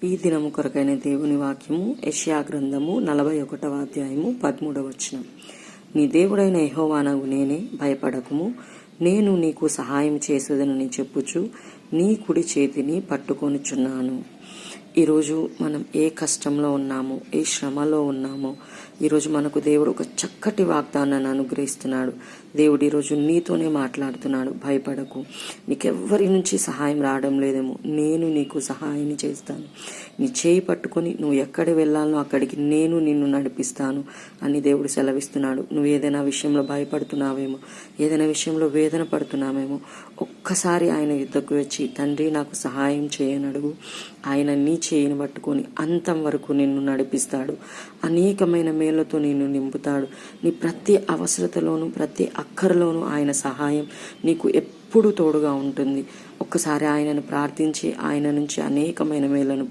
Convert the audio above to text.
ఈ దినము కొరకైన దేవుని వాక్యము యెషయా గ్రంథము 41వ అధ్యాయము 13వ వచనం. నీ దేవుడైన యెహోవానగు నేనే, భయపడకుము, నేను నీకు సహాయం చేసేదనని చెప్పుచు నీ కుడి చేతిని పట్టుకొనుచున్నాను. ఈరోజు మనం ఏ కష్టంలో ఉన్నామో, ఏ శ్రమలో ఉన్నామో, ఈరోజు మనకు దేవుడు ఒక చక్కటి వాగ్దానాన్ని అనుగ్రహిస్తున్నాడు. దేవుడు ఈరోజు నీతోనే మాట్లాడుతున్నాడు. భయపడకు, నీకెవ్వరి నుంచి సహాయం రావడం లేదేమో, నేను నీకు సహాయం చేస్తాను. నీ చేయి పట్టుకొని నువ్వు ఎక్కడికి వెళ్ళాలో అక్కడికి నేను నిన్ను నడిపిస్తాను అని దేవుడు సెలవిస్తున్నాడు. నువ్వు ఏదైనా విషయంలో భయపడుతున్నావేమో, ఏదైనా విషయంలో వేదన పడుతున్నావేమో, ఒక్కసారి ఆయన యుద్ధకు వచ్చి తండ్రి నాకు సహాయం చేయనడుగు. ఆయన నీ చేయిని పట్టుకొని అంతం వరకు నిన్ను నడిపిస్తాడు. అనేకమైన మేళ్లతో నిన్ను నింపుతాడు. నీ ప్రతి అవసరతలోను, ప్రతి అక్కరలోనూ ఆయన సహాయం నీకు ఎప్పుడు తోడుగా ఉంటుంది. ఒక్కసారి ఆయనను ప్రార్థించి ఆయన నుంచి అనేకమైన మేళ్లను